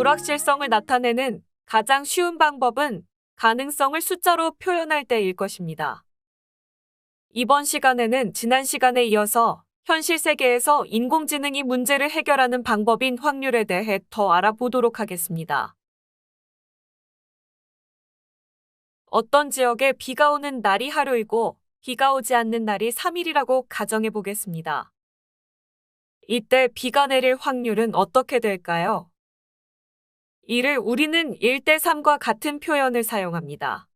불확실성을 나타내는 가장 쉬운 방법은 가능성을 숫자로 표현할 때일 것입니다. 이번 시간에는 지난 시간에 이어서 현실 세계에서 인공지능이 문제를 해결하는 방법인 확률에 대해 더 알아보도록 하겠습니다. 어떤 지역에 비가 오는 날이 하루이고 비가 오지 않는 날이 3일이라고 가정해 보겠습니다. 이때 비가 내릴 확률은 어떻게 될까요? 이를 우리는 1대 3과 같은 표현을 사용합니다.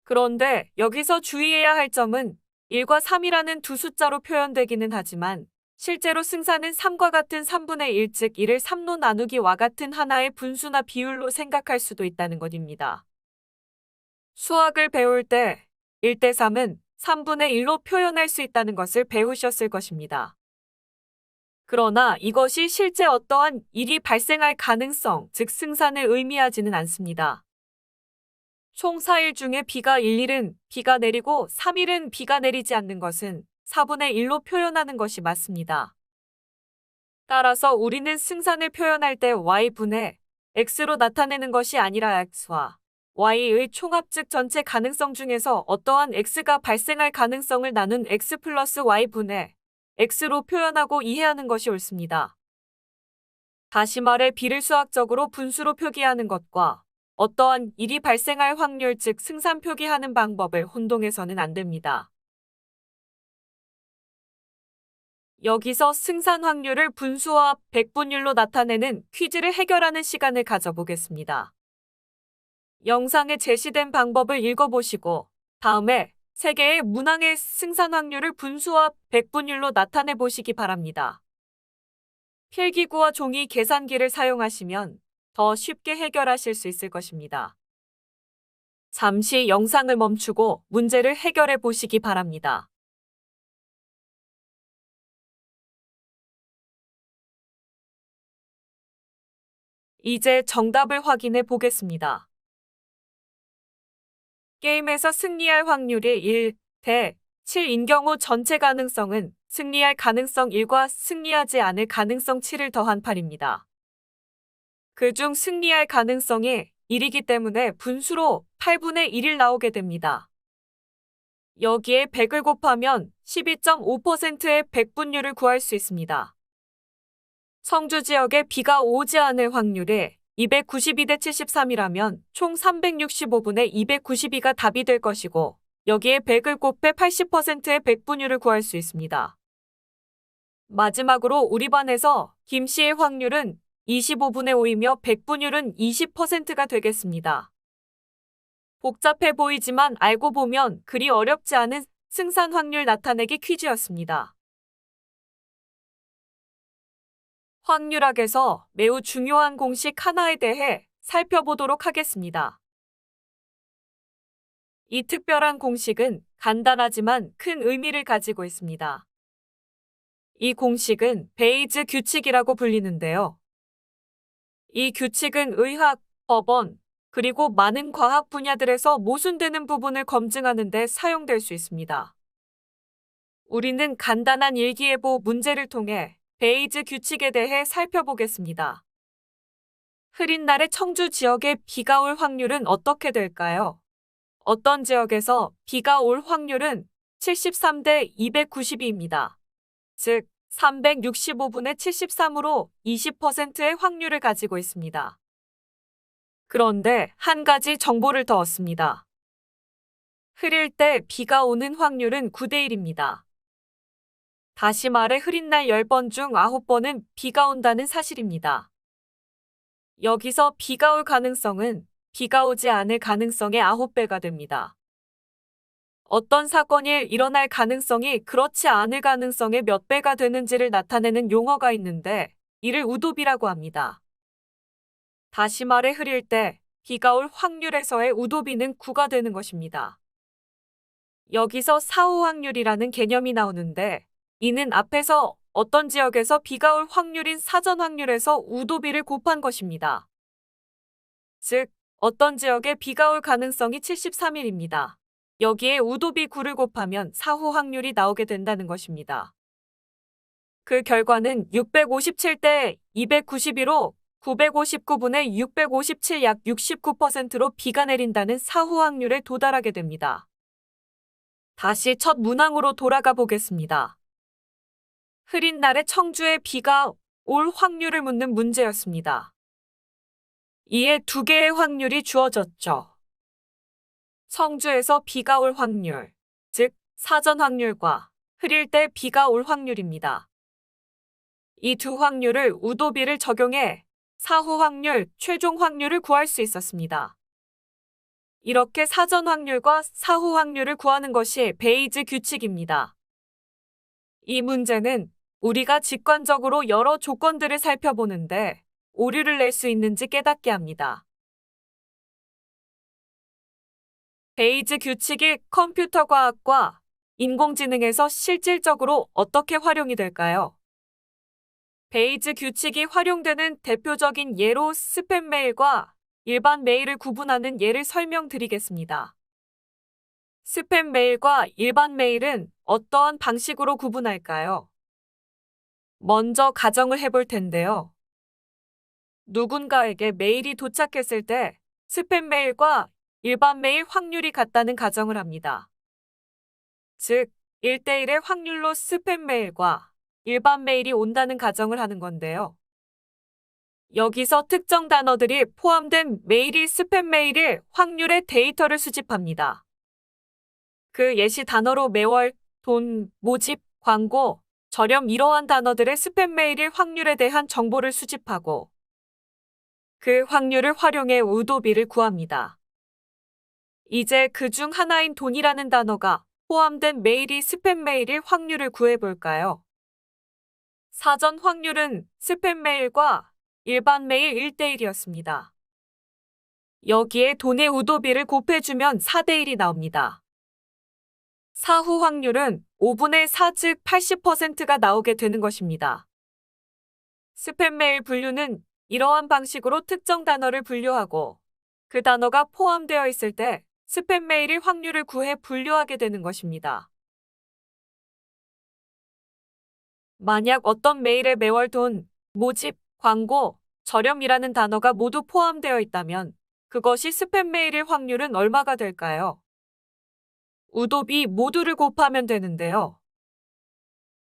그런데 여기서 주의해야 할 점은 1과 3이라는 두 숫자로 표현되기는 하지만 실제로 승산은 3과 같은 3분의 1, 즉 1을 3로 나누기와 같은 하나의 분수나 비율로 생각할 수도 있다는 것입니다. 수학을 배울 때 1대 3은 3분의 1로 표현할 수 있다는 것을 배우셨을 것입니다. 그러나 이것이 실제 어떠한 일이 발생할 가능성, 즉 승산을 의미하지는 않습니다. 총 4일 중에 비가 1일은 비가 내리고 3일은 비가 내리지 않는 것은 4분의 1로 표현하는 것이 맞습니다. 따라서 우리는 승산을 표현할 때 y분의 x로 나타내는 것이 아니라 x와 y의 총합, 즉 전체 가능성 중에서 어떠한 x가 발생할 가능성을 나눈 x 플러스 y분의 x로 표현하고 이해하는 것이 옳습니다. 다시 말해 비를 수학적으로 분수로 표기하는 것과 어떠한 일이 발생할 확률, 즉 승산 표기하는 방법을 혼동해서는 안 됩니다. 여기서 승산 확률을 분수와 백분율로 나타내는 퀴즈를 해결하는 시간을 가져보겠습니다. 영상에 제시된 방법을 읽어보시고 다음에 세 개의 문항의 승산 확률을 분수와 백분율로 나타내 보시기 바랍니다. 필기구와 종이 계산기를 사용하시면 더 쉽게 해결하실 수 있을 것입니다. 잠시 영상을 멈추고 문제를 해결해 보시기 바랍니다. 이제 정답을 확인해 보겠습니다. 게임에서 승리할 확률이 1대 7인 경우 전체 가능성은 승리할 가능성 1과 승리하지 않을 가능성 7을 더한 8입니다. 그중 승리할 가능성이 1이기 때문에 분수로 8분의 1을 나오게 됩니다. 여기에 100을 곱하면 12.5%의 백분율을 구할 수 있습니다. 성주 지역에 비가 오지 않을 확률이 292대 73이라면 총 365분의 292가 답이 될 것이고 여기에 100을 곱해 80%의 백분율을 구할 수 있습니다. 마지막으로 우리 반에서 김 씨의 확률은 25분의 5이며 백분율은 20%가 되겠습니다. 복잡해 보이지만 알고 보면 그리 어렵지 않은 승산 확률 나타내기 퀴즈였습니다. 확률학에서 매우 중요한 공식 하나에 대해 살펴보도록 하겠습니다. 이 특별한 공식은 간단하지만 큰 의미를 가지고 있습니다. 이 공식은 베이즈 규칙이라고 불리는데요. 이 규칙은 의학, 법원, 그리고 많은 과학 분야들에서 모순되는 부분을 검증하는 데 사용될 수 있습니다. 우리는 간단한 일기예보 문제를 통해 베이즈 규칙에 대해 살펴보겠습니다. 흐린 날에 청주 지역에 비가 올 확률은 어떻게 될까요? 어떤 지역에서 비가 올 확률은 73대 292입니다. 즉, 365분의 73으로 20%의 확률을 가지고 있습니다. 그런데 한 가지 정보를 더 얻습니다. 흐릴 때 비가 오는 확률은 9대 1입니다. 다시 말해 흐린 날 10번 중 9번은 비가 온다는 사실입니다. 여기서 비가 올 가능성은 비가 오지 않을 가능성의 9배가 됩니다. 어떤 사건이 일어날 가능성이 그렇지 않을 가능성의 몇 배가 되는지를 나타내는 용어가 있는데 이를 우도비라고 합니다. 다시 말해 흐릴 때 비가 올 확률에서의 우도비는 9가 되는 것입니다. 여기서 사후 확률이라는 개념이 나오는데 이는 앞에서 어떤 지역에서 비가 올 확률인 사전 확률에서 우도비를 곱한 것입니다. 즉, 어떤 지역에 비가 올 가능성이 73일입니다. 여기에 우도비 9를 곱하면 사후 확률이 나오게 된다는 것입니다. 그 결과는 657대 292로 959분의 657 약 69%로 비가 내린다는 사후 확률에 도달하게 됩니다. 다시 첫 문항으로 돌아가 보겠습니다. 흐린 날에 청주에 비가 올 확률을 묻는 문제였습니다. 이에 두 개의 확률이 주어졌죠. 청주에서 비가 올 확률, 즉 사전 확률과 흐릴 때 비가 올 확률입니다. 이 두 확률을 우도비를 적용해 사후 확률, 최종 확률을 구할 수 있었습니다. 이렇게 사전 확률과 사후 확률을 구하는 것이 베이즈 규칙입니다. 이 문제는 우리가 직관적으로 여러 조건들을 살펴보는데 오류를 낼 수 있는지 깨닫게 합니다. 베이즈 규칙이 컴퓨터 과학과 인공지능에서 실질적으로 어떻게 활용이 될까요? 베이즈 규칙이 활용되는 대표적인 예로 스팸 메일과 일반 메일을 구분하는 예를 설명드리겠습니다. 스팸 메일과 일반 메일은 어떠한 방식으로 구분할까요? 먼저 가정을 해볼 텐데요. 누군가에게 메일이 도착했을 때 스팸 메일과 일반 메일 확률이 같다는 가정을 합니다. 즉, 1대1의 확률로 스팸 메일과 일반 메일이 온다는 가정을 하는 건데요. 여기서 특정 단어들이 포함된 메일이 스팸 메일의 확률의 데이터를 수집합니다. 그 예시 단어로 매월, 돈, 모집, 광고, 저렴 이러한 단어들의 스팸 메일의 확률에 대한 정보를 수집하고 그 확률을 활용해 우도비를 구합니다. 이제 그 중 하나인 돈이라는 단어가 포함된 메일이 스팸 메일의 확률을 구해볼까요? 사전 확률은 스팸 메일과 일반 메일 1대1이었습니다. 여기에 돈의 우도비를 곱해주면 4대1이 나옵니다. 사후 확률은 5분의 4, 즉 80%가 나오게 되는 것입니다. 스팸 메일 분류는 이러한 방식으로 특정 단어를 분류하고 그 단어가 포함되어 있을 때 스팸 메일의 확률을 구해 분류하게 되는 것입니다. 만약 어떤 메일에 매월 돈, 모집, 광고, 저렴이라는 단어가 모두 포함되어 있다면 그것이 스팸 메일의 확률은 얼마가 될까요? 우도비 모두를 곱하면 되는데요.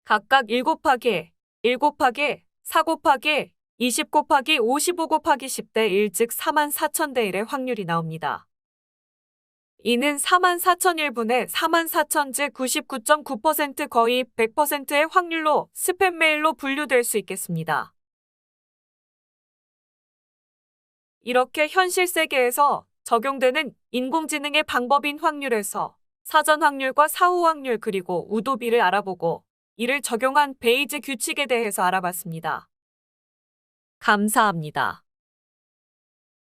각각 1 곱하기 1 곱하기 4 곱하기 20 곱하기 55 곱하기 10대 1, 즉 44,000대 1의 확률이 나옵니다. 이는 44,001분의 44,000, 즉 99.9% 거의 100%의 확률로 스팸 메일로 분류될 수 있겠습니다. 이렇게 현실 세계에서 적용되는 인공지능의 방법인 확률에서 사전 확률과 사후 확률 그리고 우도비를 알아보고 이를 적용한 베이즈 규칙에 대해서 알아봤습니다. 감사합니다.